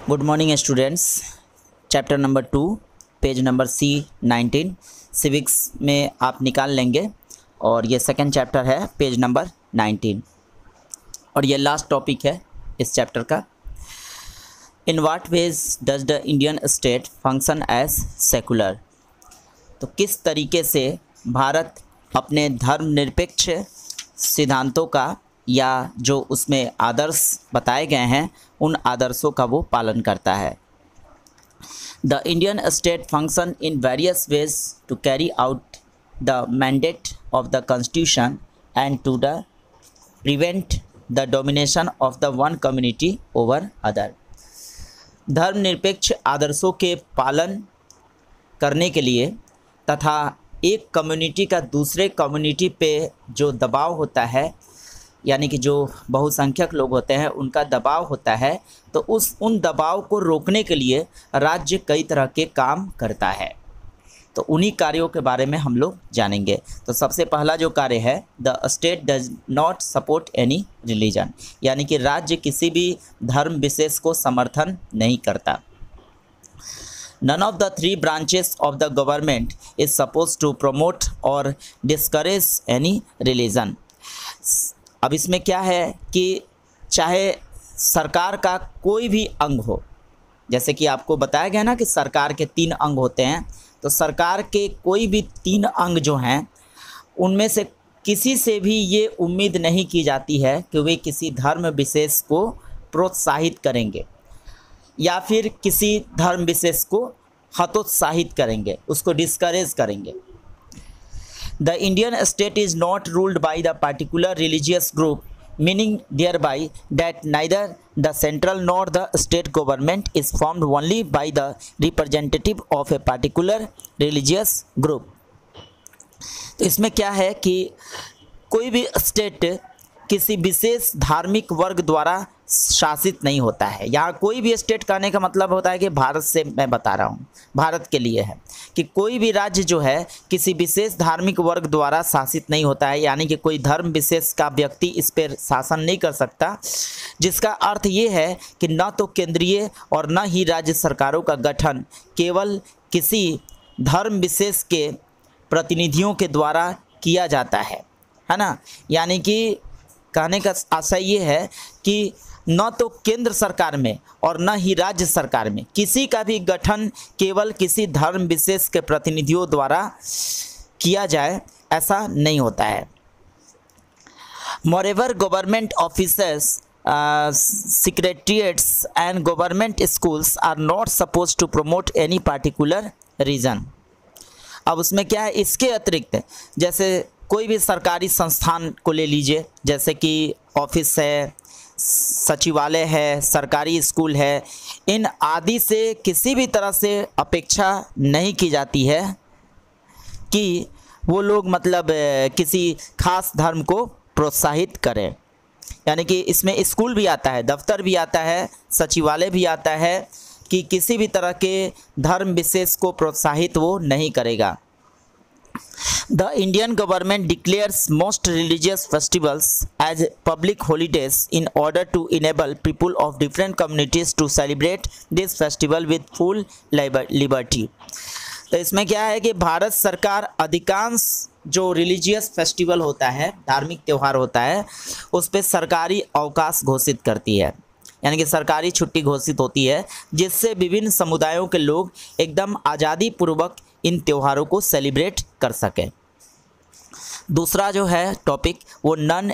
Good morning students. Chapter number 2 page number C19 civics में आप निकाल लेंगे और ये सेकंड चैप्टर है पेज नंबर 19 और ये लास्ट टॉपिक है इस चैप्टर का। In what ways does the Indian state function as secular. तो किस तरीके से भारत अपने धर्मनिरपेक्ष सिद्धांतों का या जो उसमें आदर्श बताए गए हैं उन आदर्शों का वो पालन करता है। The Indian state function in various ways to carry out the mandate of the constitution and to the prevent the domination of the one community over other. धर्मनिरपेक्ष आदर्शों के पालन करने के लिए तथा एक कम्युनिटी का दूसरे कम्युनिटी पे जो दबाव होता है यानी कि जो बहुसंख्यक लोग होते हैं उनका दबाव होता है, तो उन दबाव को रोकने के लिए राज्य कई तरह के काम करता है। तो उन्हीं कार्यों के बारे में हम लोग जानेंगे। तो सबसे पहला जो कार्य है, the state does not support any religion, यानी कि राज्य किसी भी धर्म विशेष को समर्थन नहीं करता। None of the three branches of the government is supposed to promote or discourage any religion। अब इसमें क्या है कि चाहे सरकार का कोई भी अंग हो, जैसे कि आपको बताया गया ना कि सरकार के 3 अंग होते हैं, तो सरकार के कोई भी 3 अंग जो हैं उनमें से किसी से भी ये उम्मीद नहीं की जाती है कि वे किसी धर्म विशेष को प्रोत्साहित करेंगे या फिर किसी धर्म विशेष को हतोत्साहित करेंगे, उसको डिस्करेज करेंगे। The Indian state is not ruled by the particular religious group, meaning thereby that neither the central nor the state government is formed only by the representative of a particular religious group। तो इसमें क्या है कि कोई भी state किसी विशेष धार्मिक वर्ग द्वारा शासित नहीं होता है। यहाँ कोई भी स्टेट कहने का मतलब होता है कि भारत से मैं बता रहा हूँ, भारत के लिए है कि कोई भी राज्य जो है किसी विशेष धार्मिक वर्ग द्वारा शासित नहीं होता है, यानी कि कोई धर्म विशेष का व्यक्ति इस पर शासन नहीं कर सकता। जिसका अर्थ ये है कि न तो केंद्रीय और न ही राज्य सरकारों का गठन केवल किसी धर्म विशेष के प्रतिनिधियों के द्वारा किया जाता है ना। यानी कि कहने का आशय ये है कि न तो केंद्र सरकार में और न ही राज्य सरकार में किसी का भी गठन केवल किसी धर्म विशेष के प्रतिनिधियों द्वारा किया जाए, ऐसा नहीं होता है। Moreover government officers, secretariats and government schools are not suppose to promote any particular region. अब उसमें क्या है, इसके अतिरिक्त जैसे कोई भी सरकारी संस्थान को ले लीजिए, जैसे कि ऑफिस है, सचिवालय है, सरकारी स्कूल है, इन आदि से किसी भी तरह से अपेक्षा नहीं की जाती है कि वो लोग मतलब किसी खास धर्म को प्रोत्साहित करें। यानी कि इसमें स्कूल भी आता है, दफ्तर भी आता है, सचिवालय भी आता है कि किसी भी तरह के धर्म विशेष को प्रोत्साहित वो नहीं करेगा। The Indian government declares most religious festivals as public holidays in order to enable people of different communities to celebrate this festival with full liberty। तो इसमें क्या है कि भारत सरकार अधिकांश जो रिलीजियस फेस्टिवल होता है, धार्मिक त्यौहार होता है, उस पर सरकारी अवकाश घोषित करती है, यानी कि सरकारी छुट्टी घोषित होती है, जिससे विभिन्न समुदायों के लोग एकदम आज़ादी पूर्वक इन त्योहारों को सेलिब्रेट कर सकें। दूसरा जो है टॉपिक वो नॉन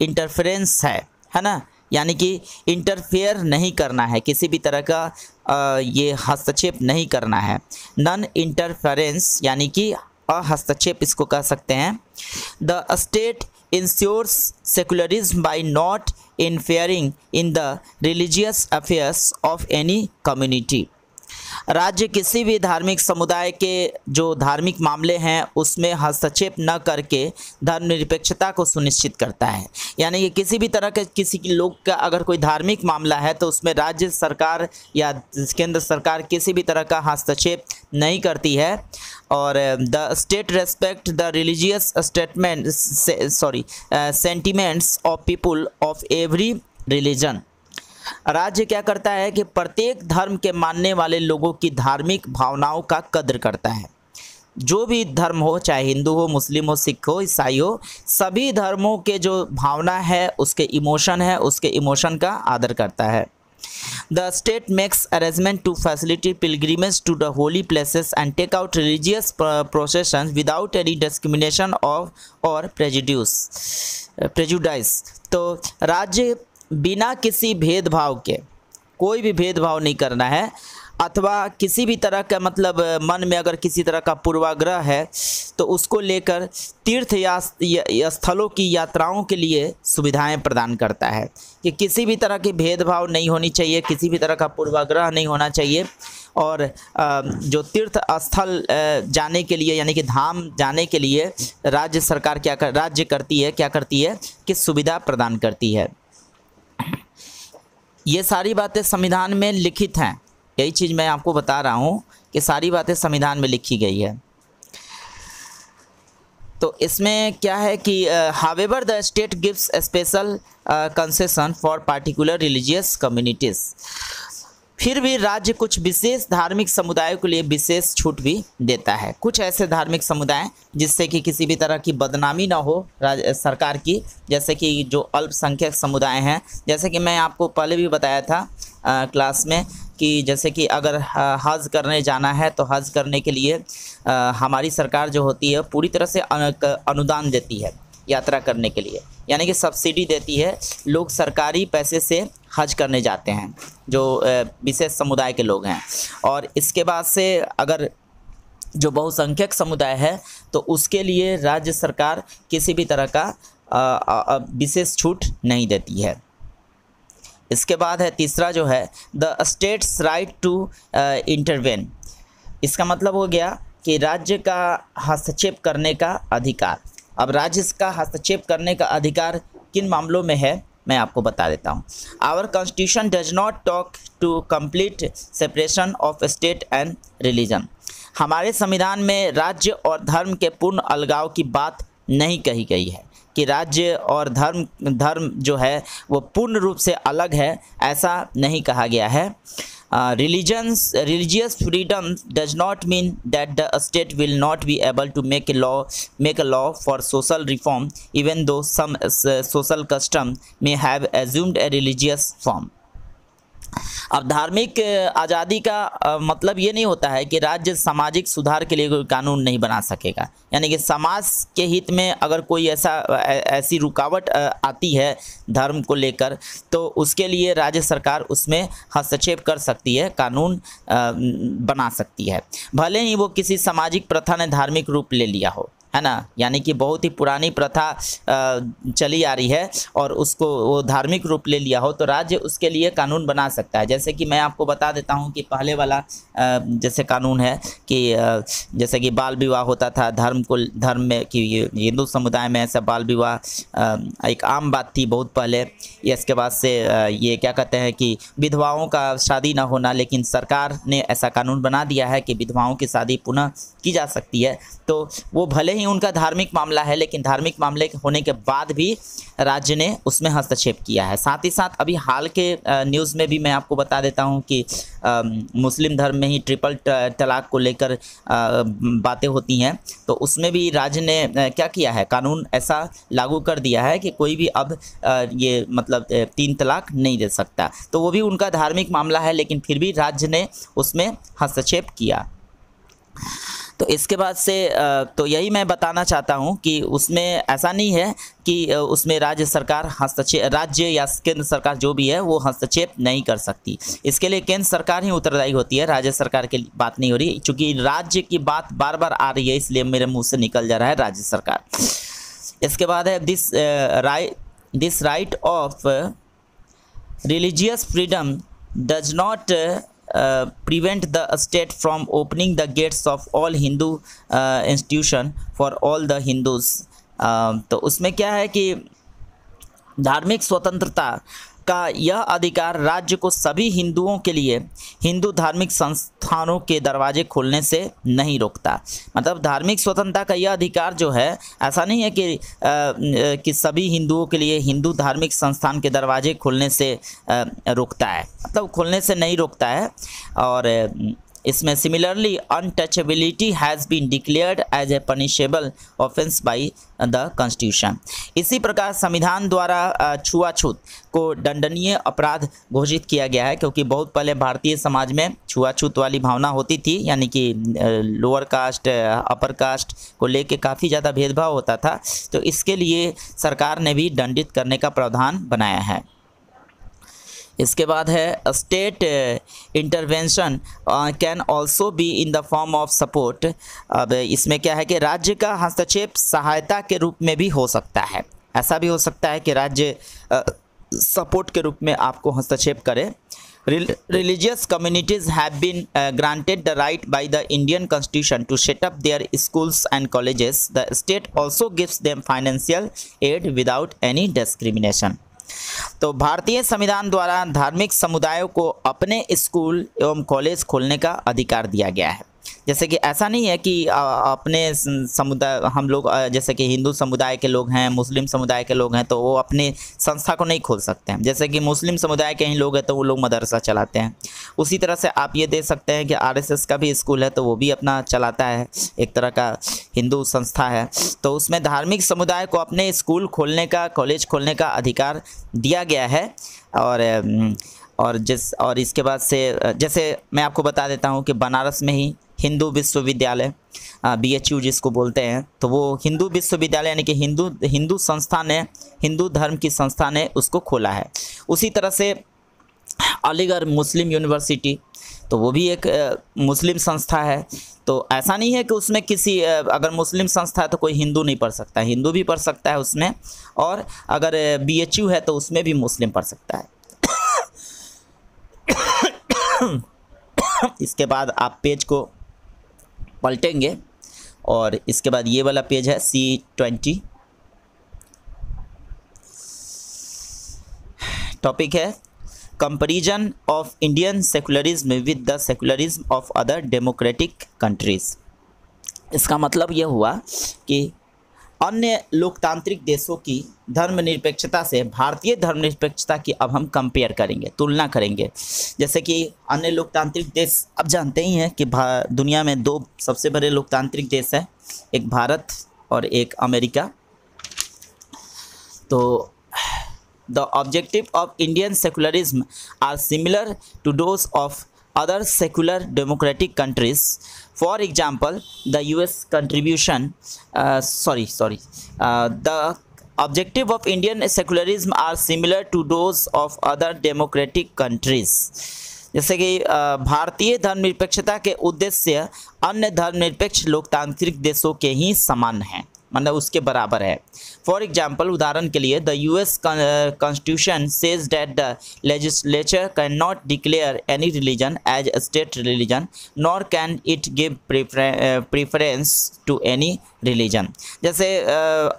इंटरफेरेंस है ना, यानी कि इंटरफेयर नहीं करना है, किसी भी तरह का ये हस्तक्षेप नहीं करना है। नॉन इंटरफेरेंस यानी कि हस्तक्षेप इसको कह सकते हैं। The state ensures secularism by not interfering in the religious affairs of any community. राज्य किसी भी धार्मिक समुदाय के जो धार्मिक मामले हैं उसमें हस्तक्षेप न करके धर्मनिरपेक्षता को सुनिश्चित करता है। यानी कि किसी भी तरह के किसी लोग का अगर कोई धार्मिक मामला है तो उसमें राज्य सरकार या केंद्र सरकार किसी भी तरह का हस्तक्षेप नहीं करती है। और the state respect the religious sentiments of people of every religion. राज्य क्या करता है कि प्रत्येक धर्म के मानने वाले लोगों की धार्मिक भावनाओं का कद्र करता है। जो भी धर्म हो, चाहे हिंदू हो, मुस्लिम हो, सिख हो, ईसाई हो, सभी धर्मों के जो भावना है, उसके इमोशन है, उसके इमोशन का आदर करता है। The state makes arrangement to facilitate pilgrimage to the holy places and take out religious processions without any discrimination or prejudice। तो राज्य बिना किसी भेदभाव के, कोई भी भेदभाव नहीं करना है, अथवा किसी भी तरह का मतलब मन में अगर किसी तरह का पूर्वाग्रह है तो उसको लेकर तीर्थ या स्थलों की यात्राओं के लिए सुविधाएं प्रदान करता है कि किसी भी तरह की भेदभाव नहीं होनी चाहिए, किसी भी तरह का पूर्वाग्रह नहीं होना चाहिए। और जो तीर्थ स्थल जाने के लिए यानी कि धाम जाने के लिए राज्य सरकार राज्य क्या करती है कि सुविधा प्रदान करती है। ये सारी बातें संविधान में लिखित हैं, यही चीज़ मैं आपको बता रहा हूँ कि सारी बातें संविधान में लिखी गई है। तो इसमें क्या है कि however the state gives special concession for particular religious communities, फिर भी राज्य कुछ विशेष धार्मिक समुदायों के लिए विशेष छूट भी देता है। कुछ ऐसे धार्मिक समुदाय जिससे कि किसी भी तरह की बदनामी ना हो सरकार की, जैसे कि जो अल्पसंख्यक समुदाय हैं, जैसे कि मैं आपको पहले भी बताया था क्लास में कि जैसे कि अगर हज करने जाना है तो हज करने के लिए हमारी सरकार जो होती है पूरी तरह से अनुदान देती है यात्रा करने के लिए, यानी कि सब्सिडी देती है। लोग सरकारी पैसे से हज करने जाते हैं जो विशेष समुदाय के लोग हैं। और इसके बाद से अगर जो बहुसंख्यक समुदाय है तो उसके लिए राज्य सरकार किसी भी तरह का विशेष छूट नहीं देती है। इसके बाद है तीसरा जो है the state's right to intervene. इसका मतलब हो गया कि राज्य का हस्तक्षेप करने का अधिकार। अब राज्य का हस्तक्षेप करने का अधिकार किन मामलों में है मैं आपको बता देता हूँ। Our constitution does not talk to complete separation of state and religion. हमारे संविधान में राज्य और धर्म के पूर्ण अलगाव की बात नहीं कही गई है कि राज्य और धर्म जो है वो पूर्ण रूप से अलग है, ऐसा नहीं कहा गया है। Religious freedom does not mean that the state will not be able to make a law for social reform, even though some social custom may have assumed a religious form। अब धार्मिक आज़ादी का मतलब ये नहीं होता है कि राज्य सामाजिक सुधार के लिए कोई कानून नहीं बना सकेगा, यानी कि समाज के हित में अगर कोई ऐसी रुकावट आती है धर्म को लेकर तो उसके लिए राज्य सरकार उसमें हस्तक्षेप कर सकती है, कानून बना सकती है, भले ही वो किसी सामाजिक प्रथा ने धार्मिक रूप ले लिया हो, है ना। यानी कि बहुत ही पुरानी प्रथा चली आ रही है और उसको वो धार्मिक रूप ले लिया हो तो राज्य उसके लिए कानून बना सकता है। जैसे कि मैं आपको बता देता हूं कि पहले वाला जैसे कानून है कि जैसे कि बाल विवाह होता था धर्म में कि हिंदू समुदाय में ऐसा बाल विवाह एक आम बात थी बहुत पहले। इसके बाद से ये क्या कहते हैं कि विधवाओं का शादी ना होना, लेकिन सरकार ने ऐसा कानून बना दिया है कि विधवाओं की शादी पुनः की जा सकती है। तो वो भले ही उनका धार्मिक मामला है लेकिन धार्मिक मामले होने के बाद भी राज्य ने उसमें हस्तक्षेप किया है। साथ ही साथ अभी हाल के न्यूज़ में भी मैं आपको बता देता हूं कि मुस्लिम धर्म में ही ट्रिपल तलाक को लेकर बातें होती हैं, तो उसमें भी राज्य ने क्या किया है, कानून ऐसा लागू कर दिया है कि कोई भी अब ये मतलब 3 तलाक नहीं दे सकता। तो वो भी उनका धार्मिक मामला है लेकिन फिर भी राज्य ने उसमें हस्तक्षेप किया। तो इसके बाद से तो यही मैं बताना चाहता हूँ कि उसमें ऐसा नहीं है कि उसमें राज्य या केंद्र सरकार जो भी है वो हस्तक्षेप नहीं कर सकती। इसके लिए केंद्र सरकार ही उत्तरदायी होती है, राज्य सरकार की बात नहीं हो रही। चूँकि राज्य की बात बार बार आ रही है इसलिए मेरे मुँह से निकल जा रहा है राज्य सरकार। इसके बाद है this right of religious freedom does not prevent the state from opening the gates of all Hindu institution for all the Hindus। तो उसमें क्या है कि धार्मिक स्वतंत्रता का यह अधिकार राज्य को सभी हिंदुओं के लिए हिंदू धार्मिक संस्थानों के दरवाजे खोलने से नहीं रोकता। मतलब धार्मिक स्वतंत्रता का यह अधिकार जो है, ऐसा नहीं है कि सभी हिंदुओं के लिए हिंदू धार्मिक संस्थान के दरवाजे खोलने से रोकता है, मतलब खोलने से नहीं रोकता है। और इसमें similarly untouchability has been declared as a punishable offence by the constitution. इसी प्रकार संविधान द्वारा छुआछूत को दंडनीय अपराध घोषित किया गया है, क्योंकि बहुत पहले भारतीय समाज में छुआछूत वाली भावना होती थी, यानी कि लोअर कास्ट अपर कास्ट को लेके काफ़ी ज़्यादा भेदभाव होता था। तो इसके लिए सरकार ने भी दंडित करने का प्रावधान बनाया है। इसके बाद है state intervention can also be in the form of support. अब इसमें क्या है कि राज्य का हस्तक्षेप सहायता के रूप में भी हो सकता है। ऐसा भी हो सकता है कि राज्य सपोर्ट के रूप में आपको हस्तक्षेप करे। Religious communities have been granted the right by the Indian Constitution to set up their schools and colleges. The state also gives them financial aid without any discrimination. तो भारतीय संविधान द्वारा धार्मिक समुदायों को अपने स्कूल एवं कॉलेज खोलने का अधिकार दिया गया है। जैसे कि ऐसा नहीं है कि अपने समुदाय हम लोग जैसे कि हिंदू समुदाय के लोग हैं, मुस्लिम समुदाय के लोग हैं, तो वो अपने संस्था को नहीं खोल सकते हैं। जैसे कि मुस्लिम समुदाय के ही लोग हैं तो वो लोग मदरसा चलाते हैं। उसी तरह से आप ये देख सकते हैं कि आरएसएस का भी स्कूल है तो वो भी अपना चलाता है, एक तरह का हिंदू संस्था है। तो उसमें धार्मिक समुदाय को अपने स्कूल खोलने का, कॉलेज खोलने का अधिकार दिया गया है। और इसके बाद से जैसे मैं आपको बता देता हूँ कि बनारस में ही हिंदू विश्वविद्यालय BHU जिसको बोलते हैं, तो वो हिंदू विश्वविद्यालय यानी कि हिंदू संस्था ने, हिंदू धर्म की संस्था ने उसको खोला है। उसी तरह से अलीगढ़ मुस्लिम यूनिवर्सिटी, तो वो भी एक मुस्लिम संस्था है। तो ऐसा नहीं है कि उसमें किसी अगर मुस्लिम संस्था है तो कोई हिंदू नहीं पढ़ सकता, हिंदू भी पढ़ सकता है उसमें, और अगर BHU है तो उसमें भी मुस्लिम पढ़ सकता है। इसके बाद आप पेज को पलटेंगे और इसके बाद ये वाला पेज है C20। टॉपिक है comparison of Indian secularism with the secularism of other democratic countries. इसका मतलब ये हुआ कि अन्य लोकतांत्रिक देशों की धर्मनिरपेक्षता से भारतीय धर्मनिरपेक्षता की अब हम कंपेयर करेंगे, तुलना करेंगे। जैसे कि अन्य लोकतांत्रिक देश, अब जानते ही हैं कि दुनिया में दो सबसे बड़े लोकतांत्रिक देश हैं, एक भारत और एक अमेरिका। तो the objective of Indian secularism are similar to those of other secular democratic countries. For example, the US contribution the objective of Indian secularism are similar to those of other democratic countries. जैसे कि भारतीय धर्मनिरपेक्षता के उद्देश्य अन्य धर्मनिरपेक्ष लोकतांत्रिक देशों के ही समान हैं, मतलब उसके बराबर है। फॉर एग्जाम्पल, उदाहरण के लिए the US constitution says that the legislature can not declare any religion as a state religion nor can it give preference to any religion. जैसे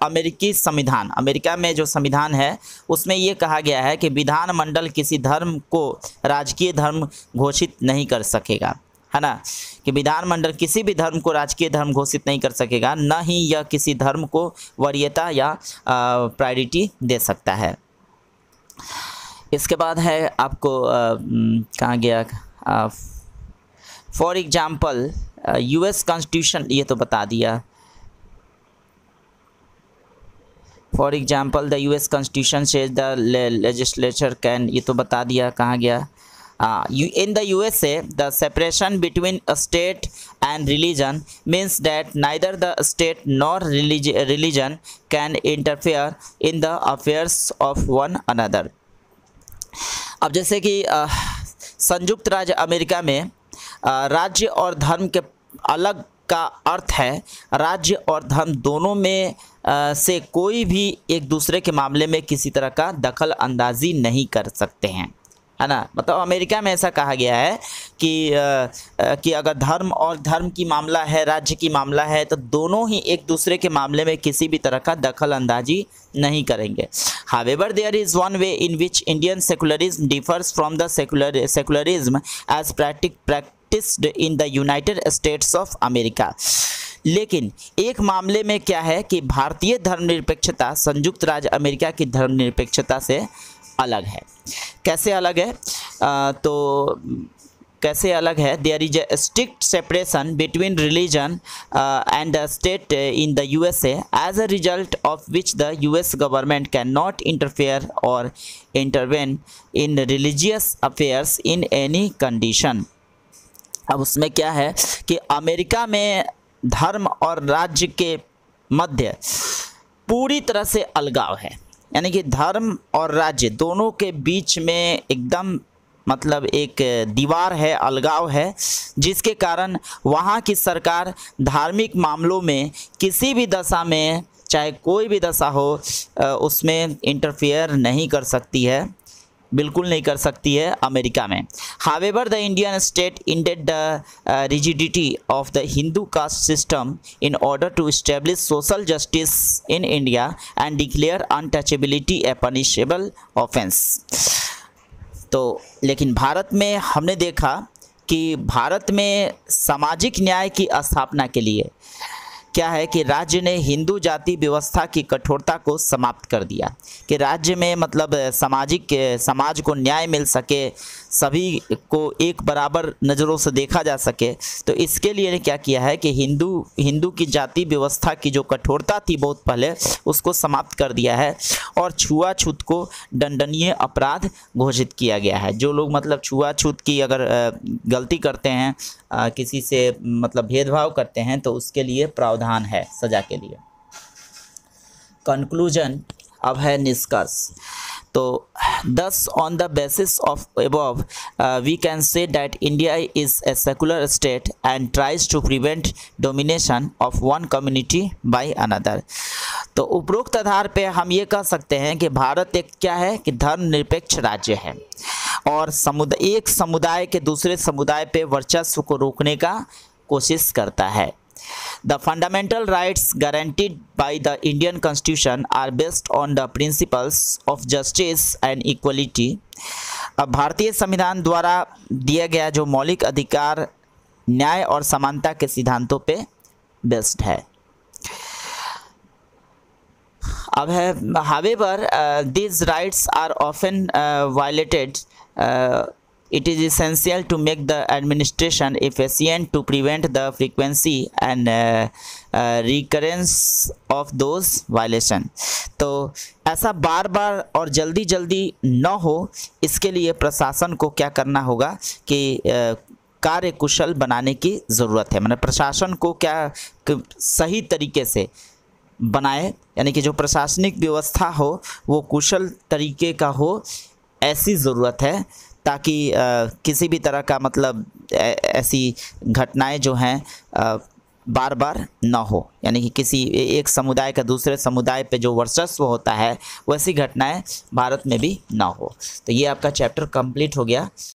अमेरिकी संविधान, अमेरिका में जो संविधान है उसमें ये कहा गया है कि विधानमंडल किसी धर्म को राजकीय धर्म घोषित नहीं कर सकेगा, है ना, कि विधानमंडल किसी भी धर्म को राजकीय धर्म घोषित नहीं कर सकेगा, न ही यह किसी धर्म को वरीयता या प्रायोरिटी दे सकता है। इसके बाद है आपको कहाँ गया, फॉर एग्जाम्पल US कॉन्स्टिट्यूशन, ये तो बता दिया। For example the US constitution says the legislature can, ये तो बता दिया। कहाँ गया, in the USA, the separation between a state and religion means that neither the state nor religion can interfere in the affairs of one another. अब जैसे कि संयुक्त राज्य अमेरिका में राज्य और धर्म के अलग का अर्थ है राज्य और धर्म दोनों में से कोई भी एक दूसरे के मामले में किसी तरह का दखल अंदाजी नहीं कर सकते हैं, है ना। मतलब अमेरिका में ऐसा कहा गया है कि अगर धर्म और धर्म की मामला है, राज्य की मामला है, तो दोनों ही एक दूसरे के मामले में किसी भी तरह का दखल अंदाजी नहीं करेंगे। However there is one way in which Indian secularism differs from the secularism as practised in the United States of America. लेकिन एक मामले में क्या है कि भारतीय धर्मनिरपेक्षता संयुक्त राज्य अमेरिका की धर्मनिरपेक्षता से अलग है। कैसे अलग है? तो कैसे अलग है? There is a strict separation between religion and the state in the USA, as a result of which the US government can not interfere और intervene in religious affairs in any condition. अब उसमें क्या है कि America में धर्म और राज्य के मध्य पूरी तरह से अलगाव है, यानी कि धर्म और राज्य दोनों के बीच में एकदम मतलब एक दीवार है, अलगाव है, जिसके कारण वहाँ की सरकार धार्मिक मामलों में किसी भी दशा में, चाहे कोई भी दशा हो, उसमें इंटरफेयर नहीं कर सकती है, बिल्कुल नहीं कर सकती है अमेरिका में। However the Indian state ended the rigidity of the Hindu caste system in order to establish social justice in India and declare untouchability a punishable offence. तो लेकिन भारत में हमने देखा कि भारत में सामाजिक न्याय की स्थापना के लिए क्या है कि राज्य ने हिंदू जाति व्यवस्था की कठोरता को समाप्त कर दिया, कि राज्य में मतलब समाज को न्याय मिल सके, सभी को एक बराबर नज़रों से देखा जा सके। तो इसके लिए क्या किया है कि हिंदू की जाति व्यवस्था की जो कठोरता थी बहुत पहले, उसको समाप्त कर दिया है और छुआछूत को दंडनीय अपराध घोषित किया गया है। जो लोग मतलब छुआछूत की अगर गलती करते हैं, किसी से मतलब भेदभाव करते हैं, तो उसके लिए प्रावधान है सज़ा के लिए। कंक्लूजन अब है निष्कर्ष। तो thus on the basis of above we can say that India is a secular state and tries to prevent domination of one community by another। तो उपरोक्त आधार पे हम ये कह सकते हैं कि भारत एक क्या है कि धर्मनिरपेक्ष राज्य है और एक समुदाय के दूसरे समुदाय पे वर्चस्व को रोकने का कोशिश करता है। The fundamental rights guaranteed by the Indian Constitution are based on the principles of justice and equality। अब भारतीय संविधान द्वारा दिया गया जो मौलिक अधिकार न्याय और समानता के सिद्धांतों पे बेस्ड है। अब है however these rights are often violated। It is essential to make the administration efficient to prevent the frequency and recurrence of those violations। तो ऐसा बार बार और जल्दी जल्दी न हो, इसके लिए प्रशासन को क्या करना होगा कि कार्य कुशल बनाने की ज़रूरत है। मतलब प्रशासन को क्या सही तरीके से बनाए, यानी कि जो प्रशासनिक व्यवस्था हो वो कुशल तरीके का हो, ऐसी ज़रूरत है, ताकि किसी भी तरह का मतलब ऐसी घटनाएं जो हैं बार बार ना हो, यानी कि किसी एक समुदाय का दूसरे समुदाय पे जो वर्चस्व होता है वैसी घटनाएं भारत में भी ना हो। तो ये आपका चैप्टर कंप्लीट हो गया।